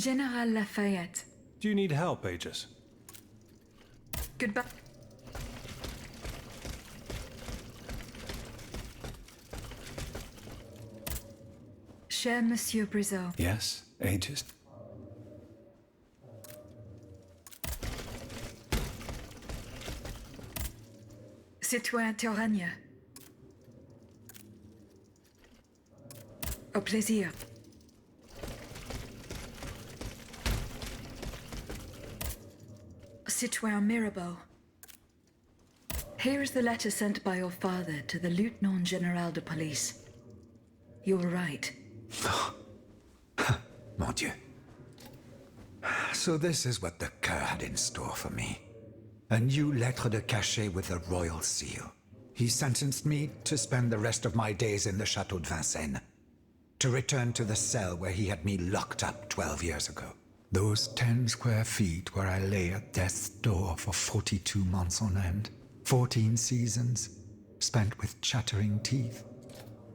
General Lafayette. Do you need help, Aegis? Goodbye. Cher Monsieur Briseau. Yes, Aegis. Citoyen Théorania. Au plaisir. Citoyen Mirabeau. Here is the letter sent by your father to the Lieutenant General de Police. You were right. Mon Dieu. So this is what the Cur had in store for me. A new lettre de cachet with a royal seal. He sentenced me to spend the rest of my days in the Chateau de Vincennes, to return to the cell where he had me locked up 12 years ago. Those 10 square feet where I lay at death's door for 42 months on end. 14 seasons, spent with chattering teeth,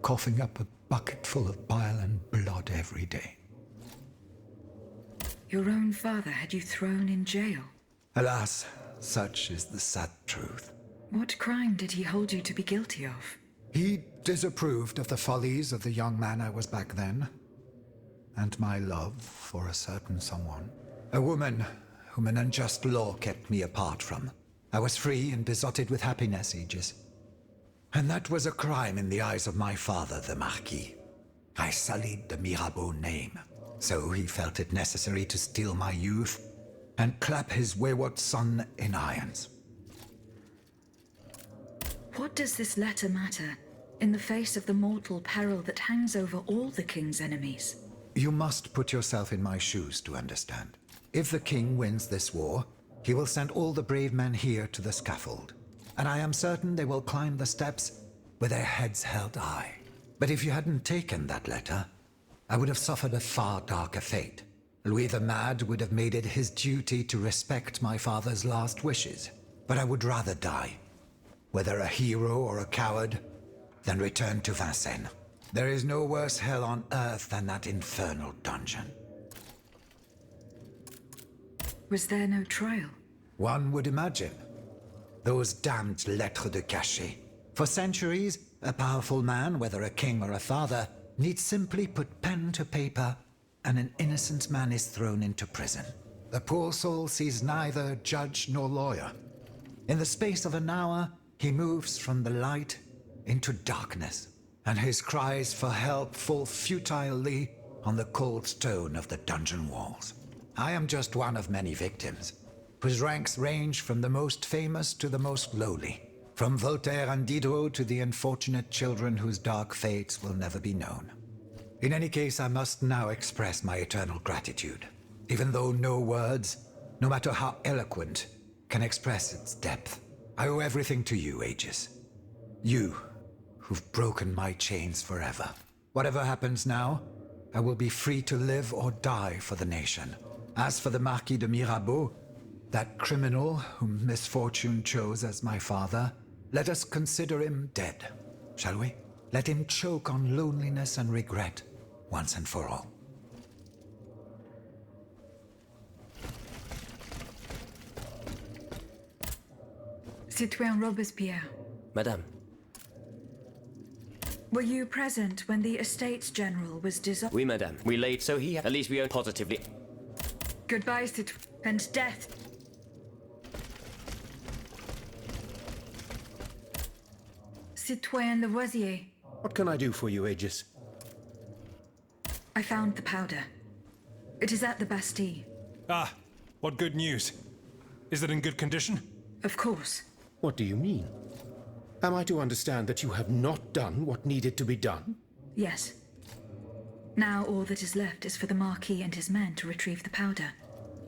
coughing up a bucket full of bile and blood every day. Your own father had you thrown in jail. Alas, such is the sad truth. What crime did he hold you to be guilty of? He disapproved of the follies of the young man I was back then, and my love for a certain someone. A woman whom an unjust law kept me apart from. I was free and besotted with happiness, Aegis. And that was a crime in the eyes of my father, the Marquis. I sullied the Mirabeau name, so he felt it necessary to steal my youth and clap his wayward son in irons. What does this letter matter in the face of the mortal peril that hangs over all the king's enemies? You must put yourself in my shoes to understand. If the king wins this war, he will send all the brave men here to the scaffold. And I am certain they will climb the steps with their heads held high. But if you hadn't taken that letter, I would have suffered a far darker fate. Louis the Mad would have made it his duty to respect my father's last wishes. But I would rather die, whether a hero or a coward, than return to Vincennes. There is no worse hell on earth than that infernal dungeon. Was there no trial? One would imagine. Those damned lettres de cachet. For centuries, a powerful man, whether a king or a father, need simply put pen to paper, and an innocent man is thrown into prison. The poor soul sees neither judge nor lawyer. In the space of an hour, he moves from the light into darkness, and his cries for help fall futilely on the cold stone of the dungeon walls. I am just one of many victims, whose ranks range from the most famous to the most lowly, from Voltaire and Diderot to the unfortunate children whose dark fates will never be known. In any case, I must now express my eternal gratitude, even though no words, no matter how eloquent, can express its depth. I owe everything to you, Aegis. You, who've broken my chains forever. Whatever happens now, I will be free to live or die for the nation. As for the Marquis de Mirabeau, that criminal whom misfortune chose as my father, let us consider him dead, shall we? Let him choke on loneliness and regret, once and for all. Citoyen Robespierre. Madame. Were you present when the Estates General was dissolved? Oui, madame. We laid so he... At least we own positively... Goodbye, Citoyen, and death. Citoyen Lavoisier. What can I do for you, Aegis? I found the powder. It is at the Bastille. Ah, what good news. Is it in good condition? Of course. What do you mean? Am I to understand that you have not done what needed to be done? Yes. Now all that is left is for the Marquis and his men to retrieve the powder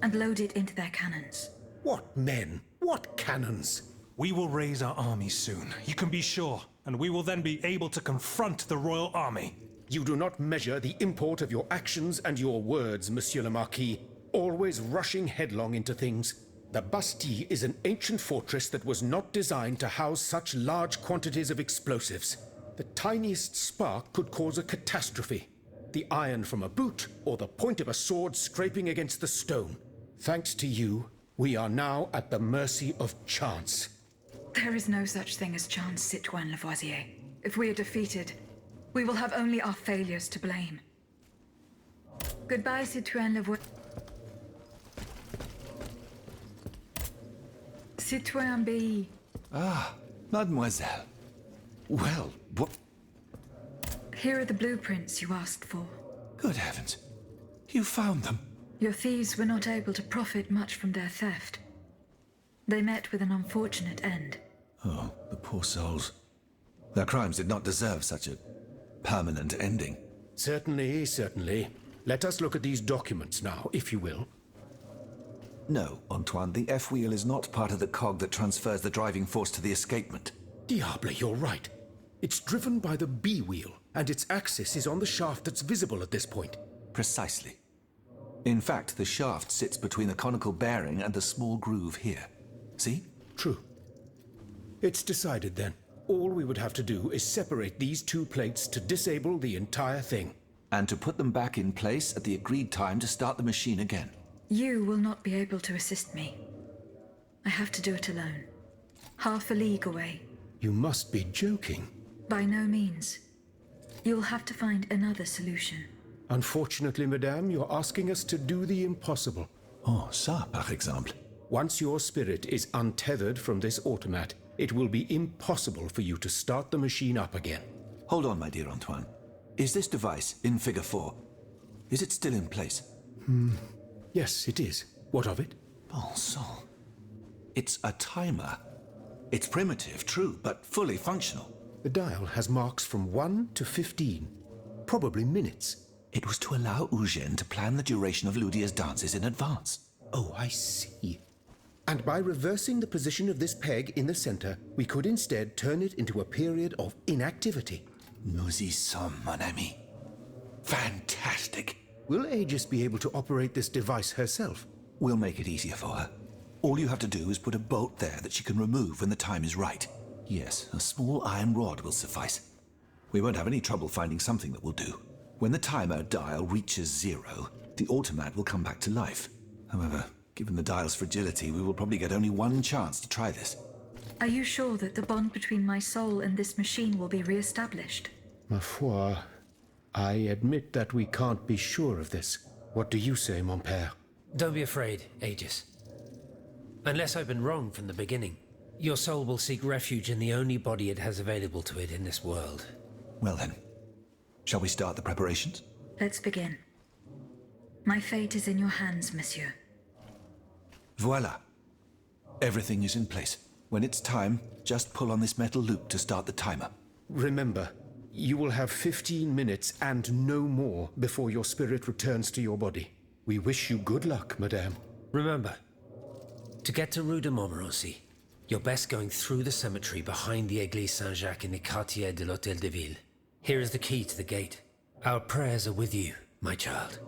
and load it into their cannons. What men? What cannons? We will raise our army soon, you can be sure, and we will then be able to confront the royal army. You do not measure the import of your actions and your words, Monsieur le Marquis, always rushing headlong into things. The Bastille is an ancient fortress that was not designed to house such large quantities of explosives. The tiniest spark could cause a catastrophe. the iron from a boot, or the point of a sword scraping against the stone. Thanks to you, we are now at the mercy of chance. There is no such thing as chance, Citoyen Lavoisier. If we are defeated, we will have only our failures to blame. Goodbye, Citoyen Lavoisier. Citoyen B. Ah, mademoiselle. Well, what? Here are the blueprints you asked for. Good heavens. You found them. Your thieves were not able to profit much from their theft. They met with an unfortunate end. Oh, the poor souls. Their crimes did not deserve such a permanent ending. Certainly, certainly. Let us look at these documents now, if you will. No, Antoine, the F-wheel is not part of the cog that transfers the driving force to the escapement. Diable, you're right. It's driven by the B-wheel, and its axis is on the shaft that's visible at this point. Precisely. In fact, the shaft sits between the conical bearing and the small groove here. See? True. It's decided then. All we would have to do is separate these two plates to disable the entire thing. And to put them back in place at the agreed time to start the machine again. You will not be able to assist me. I have to do it alone. Half a league away. You must be joking. By no means. You'll have to find another solution. Unfortunately, madame, you're asking us to do the impossible. Oh, ça, par exemple. Once your spirit is untethered from this automat, it will be impossible for you to start the machine up again. Hold on, my dear Antoine. Is this device in figure 4? Is it still in place? Yes, it is. What of it? Bon sang. It's a timer. It's primitive, true, but fully functional. The dial has marks from 1 to 15. Probably minutes. It was to allow Eugène to plan the duration of Ludia's dances in advance. Oh, I see. And by reversing the position of this peg in the center, we could instead turn it into a period of inactivity. Nous y sommes, mon ami. Fantastic. Will Aegis be able to operate this device herself? We'll make it easier for her. All you have to do is put a bolt there that she can remove when the time is right. Yes, a small iron rod will suffice. We won't have any trouble finding something that will do. When the timer dial reaches 0, the automat will come back to life. However, given the dial's fragility, we will probably get only one chance to try this. Are you sure that the bond between my soul and this machine will be re-established? Ma foi, I admit that we can't be sure of this. What do you say, mon père? Don't be afraid, Aegis. Unless I've been wrong from the beginning, your soul will seek refuge in the only body it has available to it in this world. Well then, shall we start the preparations? Let's begin. My fate is in your hands, monsieur. Voila. Everything is in place. When it's time, just pull on this metal loop to start the timer. Remember, you will have 15 minutes and no more before your spirit returns to your body. We wish you good luck, madame. Remember, to get to Rue de Montmorency, you're best going through the cemetery behind the Église Saint-Jacques in the Quartier de l'Hôtel de Ville. Here is the key to the gate. Our prayers are with you, my child.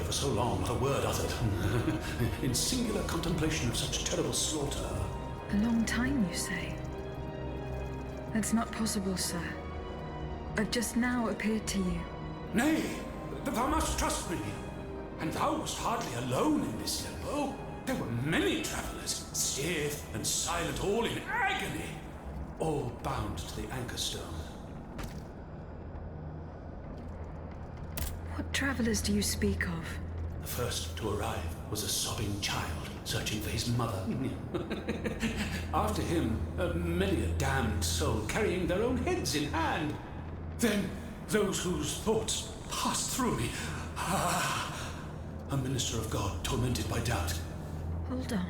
for so long, not a word uttered. In singular contemplation of such terrible slaughter. A long time, you say? That's not possible, sir. I've just now appeared to you. Nay, thou must trust me. And thou wast hardly alone in this limbo. There were many travelers, stiff and silent, all in agony, all bound to the anchor stone. What travelers do you speak of? The first to arrive was a sobbing child searching for his mother. After him, many a damned soul carrying their own heads in hand. Then those whose thoughts passed through me. A minister of God tormented by doubt. Hold on.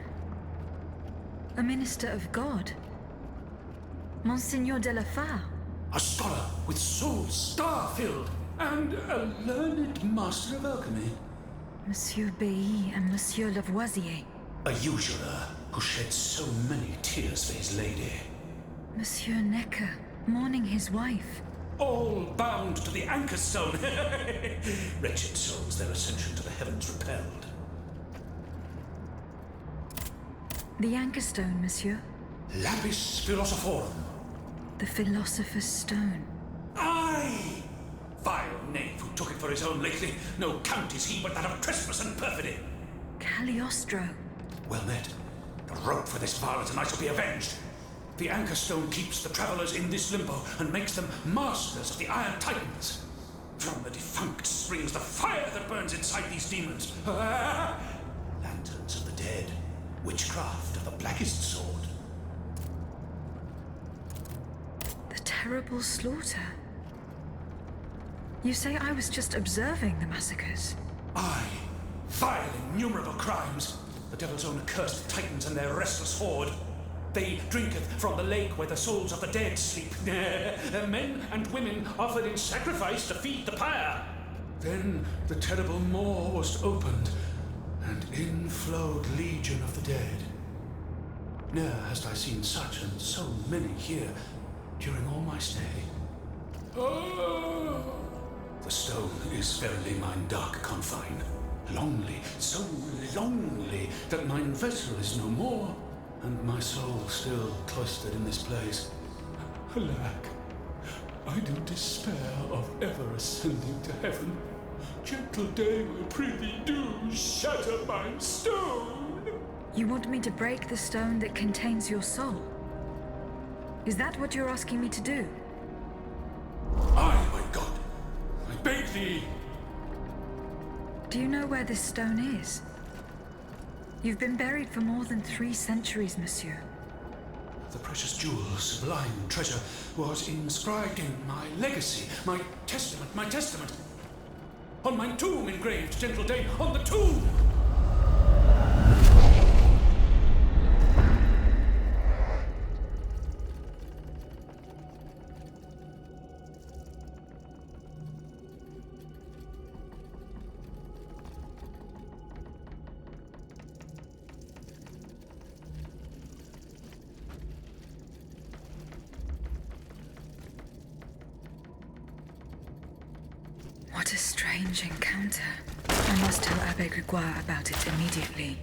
A minister of God? Monsignor de la Fare? A scholar with soul star-filled, and a learned master of alchemy. Monsieur Bailly and Monsieur Lavoisier. A usurer who shed so many tears for his lady. Monsieur Necker, mourning his wife. All bound to the anchor stone. Wretched souls, their ascension to the heavens repelled. The anchor stone, monsieur? Lapis philosophorum. The philosopher's stone. Aye! Vile knave who took it for his own lately. No count is he but that of trespass and perfidy. Cagliostro. Well met. The rope for this varlet and I shall be avenged. The anchor stone keeps the travelers in this limbo and makes them masters of the Iron Titans. From the defunct springs the fire that burns inside these demons. Lanterns of the dead. Witchcraft of the blackest sort. The terrible slaughter. You say I was just observing the massacres? Aye. Vile innumerable crimes. The devil's own accursed titans and their restless horde. They drinketh from the lake where the souls of the dead sleep. Men and women offered in sacrifice to feed the pyre. Then the terrible maw was opened, and in flowed legion of the dead. Ne'er hast I seen such and so many here during all my stay. The stone is verily mine dark confine. Lonely, so lonely, that mine vessel is no more, and my soul still cloistered in this place. Alack, I do despair of ever ascending to heaven. Gentle dame, I prithee do shatter mine stone. You want me to break the stone that contains your soul? Is that what you're asking me to do? Aye, my God, I beg thee. Do you know where this stone is? You've been buried for more than 3 centuries, monsieur. The precious jewel, sublime treasure, was inscribed in my legacy, my testament. On my tomb engraved, gentle dame, on the tomb! What a strange encounter. I must tell Abbe Grégoire about it immediately.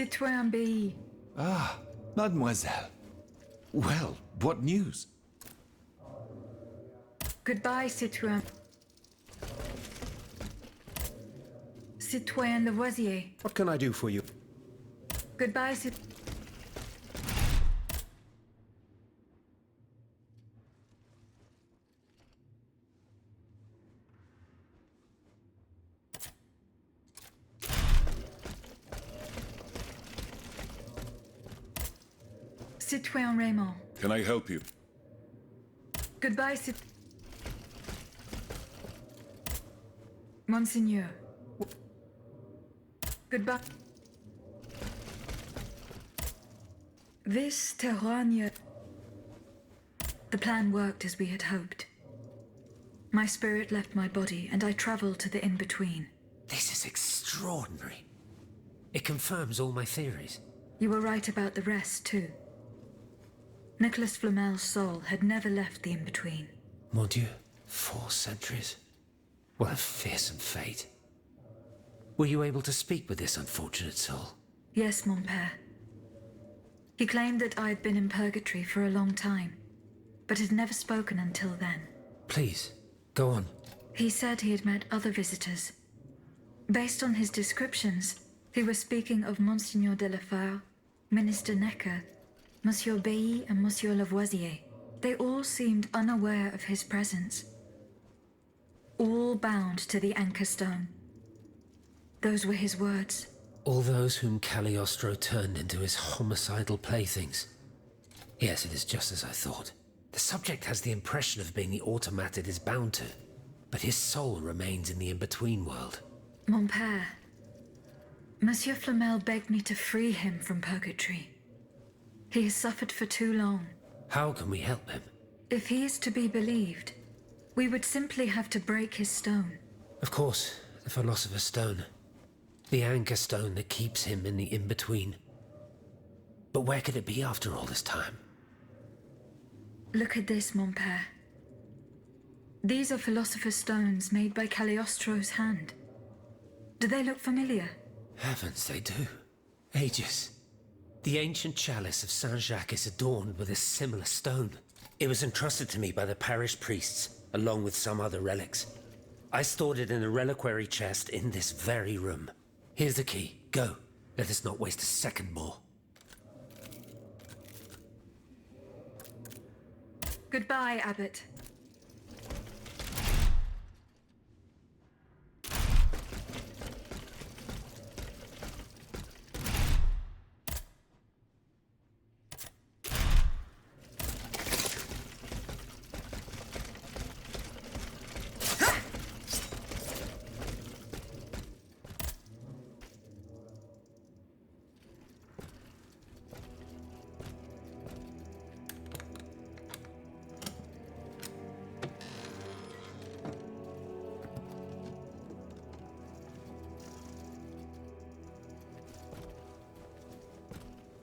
Citoyen Bay. Ah, mademoiselle. Well, what news? Goodbye, Citoyen. Citoyen Lavoisier. What can I do for you? Goodbye, Citoyen Raymond. Can I help you? Goodbye, Monseigneur. Goodbye. This Terroigne. The plan worked as we had hoped. My spirit left my body, and I traveled to the in-between. This is extraordinary. It confirms all my theories. You were right about the rest, too. Nicholas Flamel's soul had never left the in-between. Mon Dieu, 4 centuries. What a fearsome fate. Were you able to speak with this unfortunate soul? Yes, mon père. He claimed that I had been in purgatory for a long time, but had never spoken until then. Please, go on. He said he had met other visitors. Based on his descriptions, he was speaking of Monseigneur de la Fare, Minister Necker, Monsieur Bailly and Monsieur Lavoisier. They all seemed unaware of his presence. All bound to the anchor stone. Those were his words. All those whom Cagliostro turned into his homicidal playthings. Yes, it is just as I thought. The subject has the impression of being the automat it is bound to, but his soul remains in the in-between world. Mon père, Monsieur Flamel begged me to free him from purgatory. He has suffered for too long. How can we help him? If he is to be believed, we would simply have to break his stone. Of course, the Philosopher's Stone. The anchor stone that keeps him in the in-between. But where could it be after all this time? Look at this, mon père. These are Philosopher's Stones made by Cagliostro's hand. Do they look familiar? Heavens, they do. Aegis. The ancient chalice of Saint-Jacques is adorned with a similar stone. It was entrusted to me by the parish priests, along with some other relics. I stored it in a reliquary chest in this very room. Here's the key. Go. Let us not waste a second more. Goodbye, Abbot.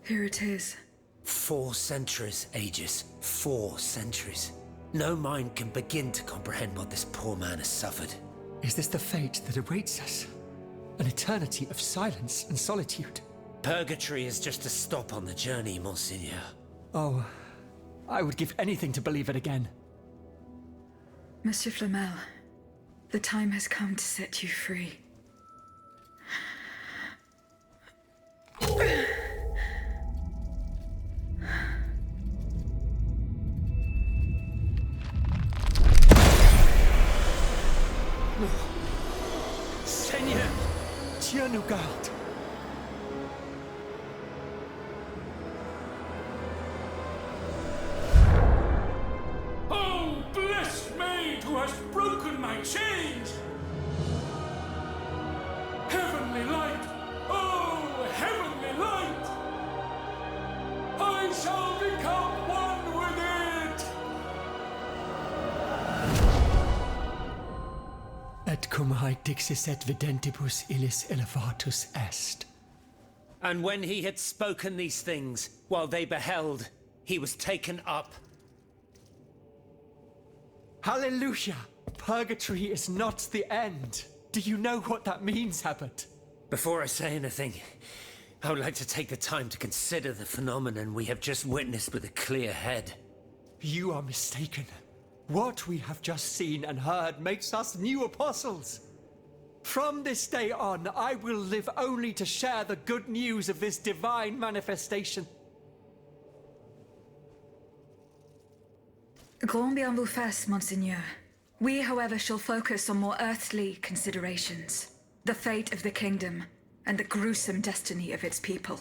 Here it is. 4 centuries, Aegis. 4 centuries. No mind can begin to comprehend what this poor man has suffered. Is this the fate that awaits us? An eternity of silence and solitude? Purgatory is just a stop on the journey, Monseigneur. Oh, I would give anything to believe it again. Monsieur Flamel, the time has come to set you free. Seigneur, Dieu nous garde. Oh, blessed maid who has broken my chains! Heavenly light! Oh, heavenly light! I shall become one with it! Et cum hae dixis et videntibus illis elevatus est. And when he had spoken these things, while they beheld, he was taken up. Hallelujah! Purgatory is not the end. Do you know what that means, Abbot? Before I say anything, I would like to take the time to consider the phenomenon we have just witnessed with a clear head. You are mistaken. What we have just seen and heard makes us new apostles. From this day on, I will live only to share the good news of this divine manifestation. Grand bien vous fasse, Monseigneur. We, however, shall focus on more earthly considerations. The fate of the kingdom, and the gruesome destiny of its people.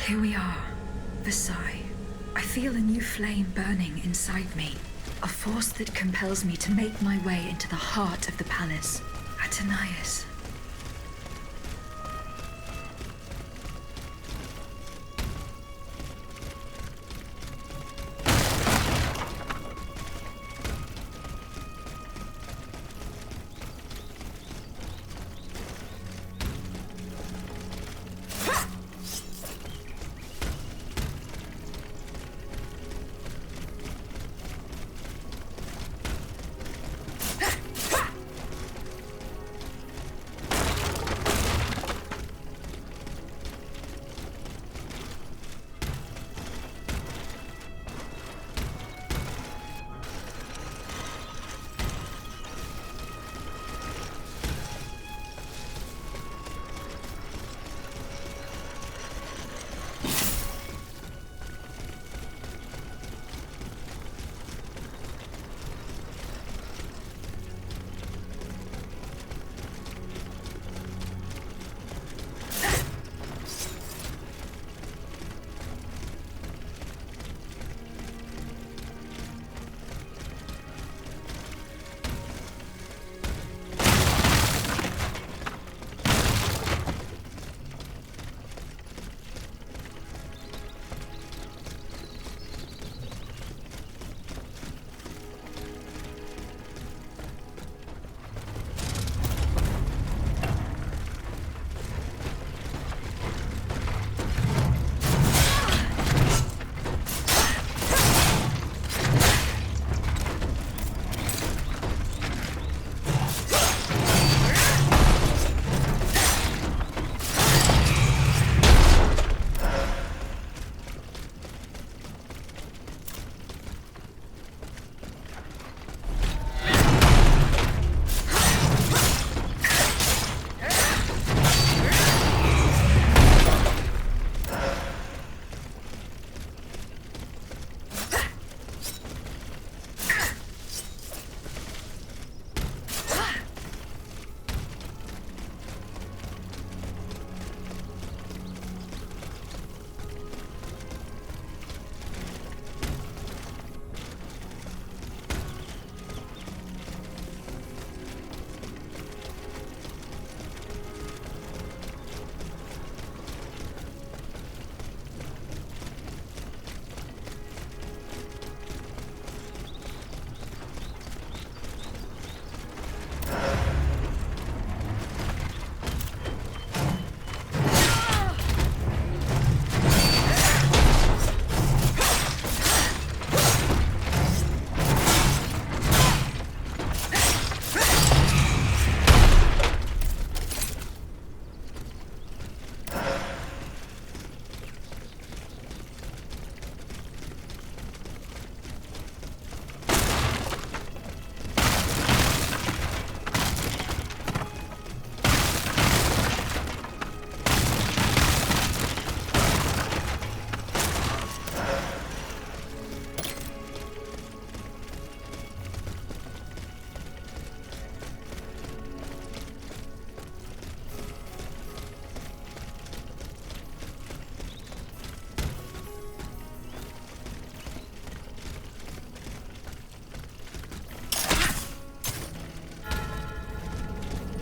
Here we are, Versailles. I feel a new flame burning inside me. A force that compels me to make my way into the heart of the palace. Athenais.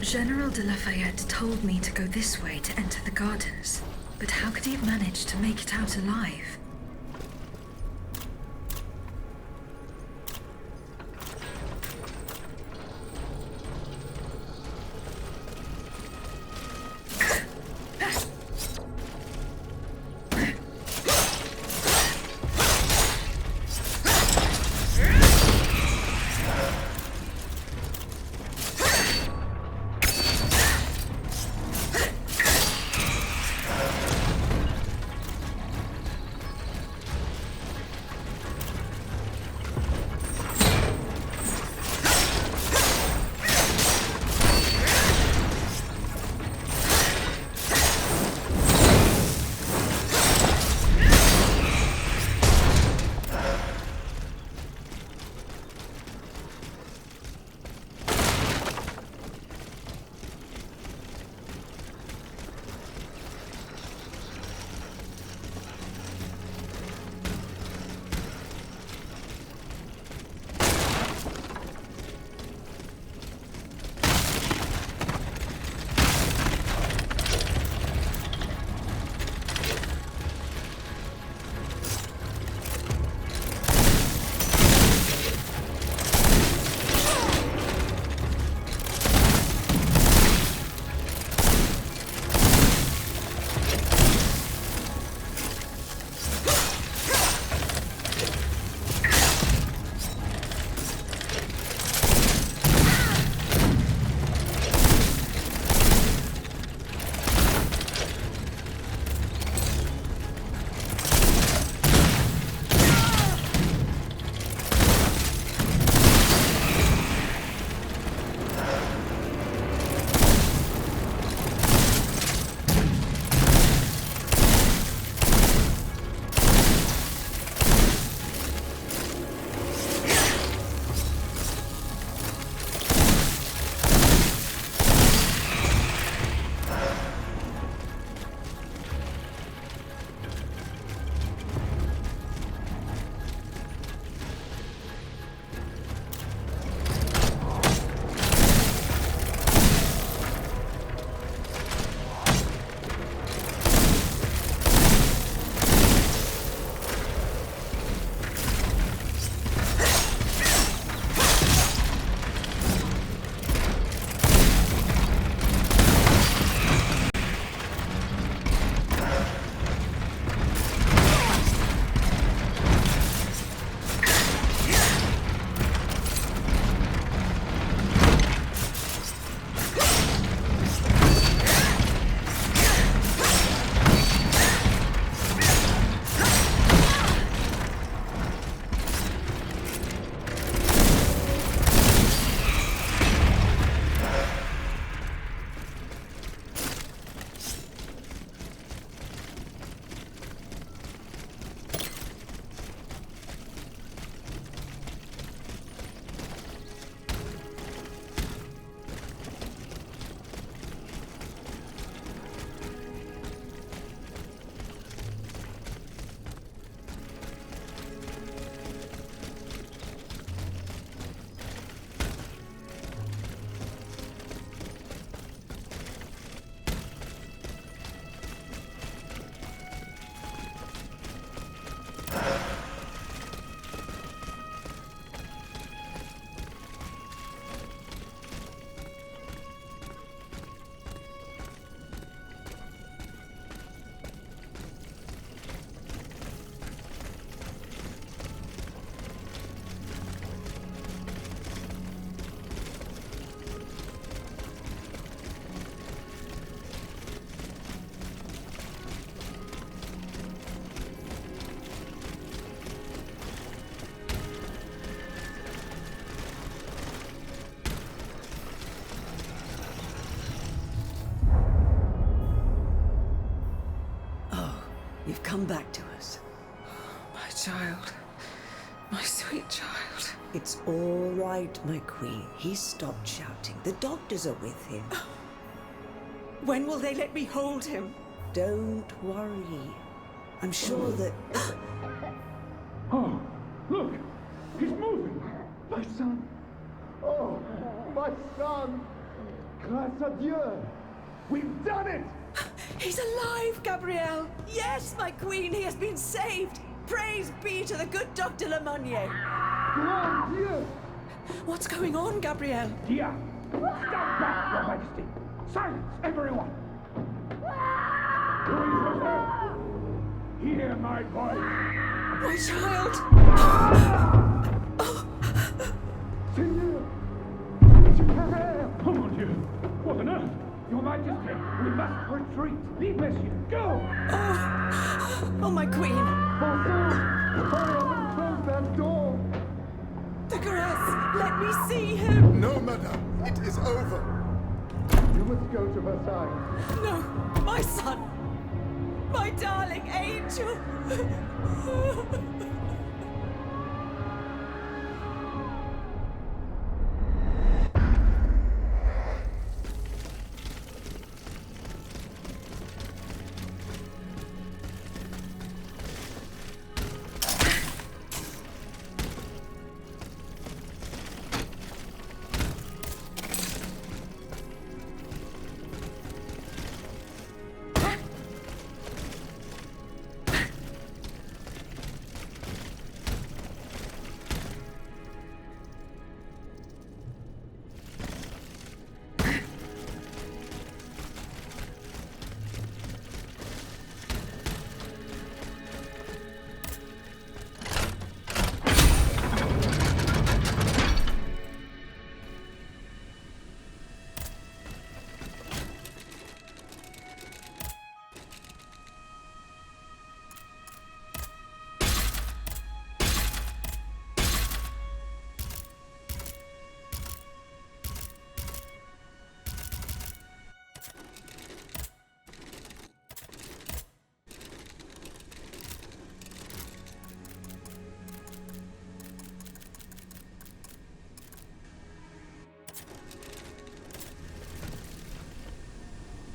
General de Lafayette told me to go this way to enter the gardens, but how could he have managed to make it out alive? You've come back to us. My child. My sweet child. It's all right, my queen. He's stopped shouting. The doctors are with him. When will they let me hold him? Don't worry. I'm sure that... Oh, look! He's moving! My son! Oh, my son! Grâce à Dieu! We've done it! He's alive, Gabrielle! Yes, my queen, he has been saved! Praise be to the good Dr. Lemonnier! Grand Dieu! What's going on, Gabrielle? Dia! Stand back, Your Majesty! Silence, everyone! Louis Joseph! Hear my voice! My child! Seigneur! Superior! Oh, mon Dieu! What on earth? Your Majesty, we must retreat! Leave Monsieur! Go! Oh, my queen! Bonsoir! Hurry up and close that door! The caress! Let me see him! No, madame. It is over. You must go to Versailles. No! My son! My darling angel!